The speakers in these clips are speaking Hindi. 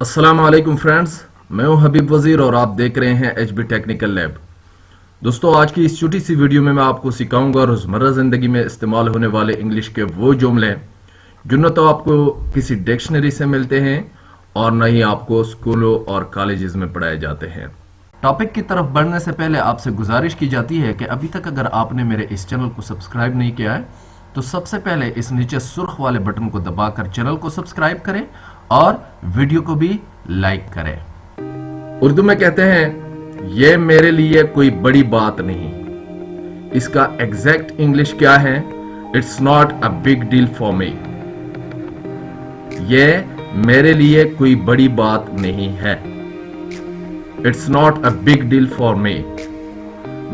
अस्सलाम वालेकुम फ्रेंड्स, मैं हूं हबीब वजीर और आप देख रहे हैं एचबी टेक्निकल लैब। दोस्तों, आज की इस छोटी सी वीडियो में मैं आपको सिखाऊंगा रोज़मर्रा ज़िंदगी में इस्तेमाल होने वाले इंग्लिश के वो जुमले जो न तो आपको किसी डिक्शनरी से मिलते हैं और न ही आपको स्कूलों और कॉलेजेस में पढ़ाए जाते हैं। टॉपिक की तरफ बढ़ने से पहले आपसे गुजारिश की जाती है कि अभी तक अगर आपने मेरे इस चैनल को सब्सक्राइब नहीं किया है तो सबसे पहले इस नीचे सुर्ख वाले बटन को दबाकर चैनल को सब्सक्राइब करें और वीडियो को भी लाइक करें। उर्दू में कहते हैं ये मेरे लिए कोई बड़ी बात नहीं। इसका एग्जैक्ट इंग्लिश क्या है? It's not a big deal for me. ये मेरे लिए कोई बड़ी बात नहीं है। It's not a big deal for me.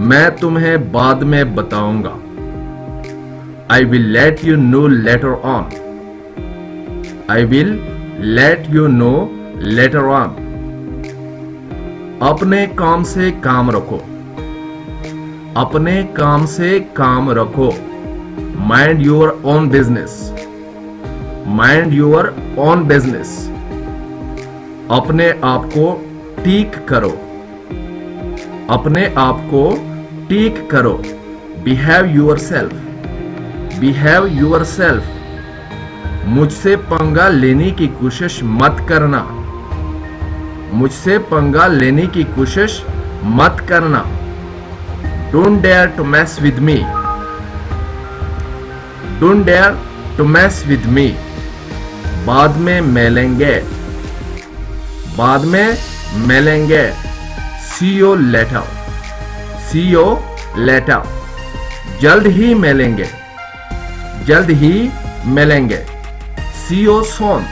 मैं तुम्हें बाद में बताऊंगा। I will let you know later on. I will let you know later on. अपने काम से काम रखो। अपने काम से काम रखो। Mind your own business. Mind your own business. अपने आप को ठीक करो। अपने आप को ठीक करो। Behave yourself. Behave yourself. मुझसे पंगा लेने की कोशिश मत करना। मुझसे पंगा लेने की कोशिश मत करना। Don't dare to mess with me. Don't dare to mess with me. बाद में मिलेंगे। बाद में मिलेंगे। See you later. See you later. जल्द ही मिलेंगे। जल्द ही मिलेंगे। See you soon.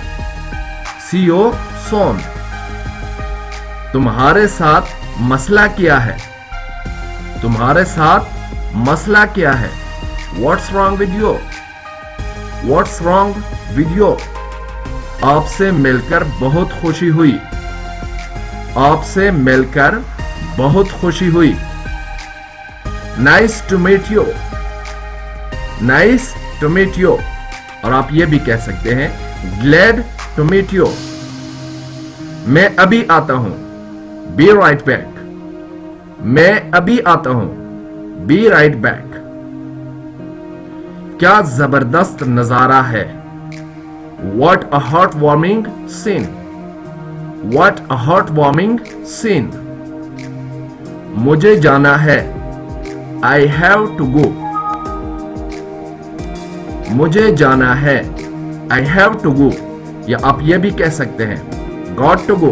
See you soon. तुम्हारे साथ मसला क्या है? तुम्हारे साथ मसला क्या है? What's wrong with you? What's wrong with you? आपसे मिलकर बहुत खुशी हुई। आपसे मिलकर बहुत खुशी हुई। Nice to meet you. Nice to meet you. और आप ये भी कह सकते हैं glad to meet you. मैं अभी आता हूं। Be right back. मैं अभी आता हूं। Be right back. क्या जबरदस्त नजारा है। What a heartwarming scene. What a heartwarming scene. मुझे जाना है। I have to go. मुझे जाना है। I have to go. या आप ये भी कह सकते हैं got to go.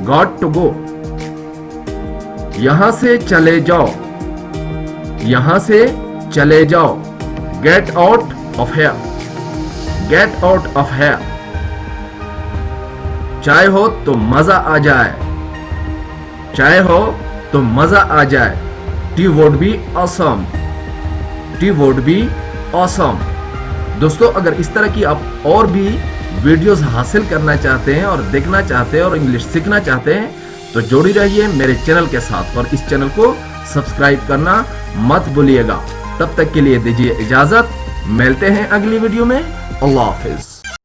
Got to go. यहां से चले जाओ। यहां से चले जाओ। Get out of here. Get out of here. चाय हो तो मजा आ जाए। चाय हो तो मजा आ जाए। Tea would be awesome. Tea would be awesome. दोस्तों, अगर इस तरह की आप और भी वीडियोस हासिल करना चाहते हैं और देखना चाहते हैं और इंग्लिश सीखना चाहते हैं तो जोड़ी रहिए मेरे चैनल के साथ और इस चैनल को सब्सक्राइब करना मत भूलिएगा। तब तक के लिए दीजिए इजाजत। मिलते हैं अगली वीडियो में। अल्लाह हाफिज।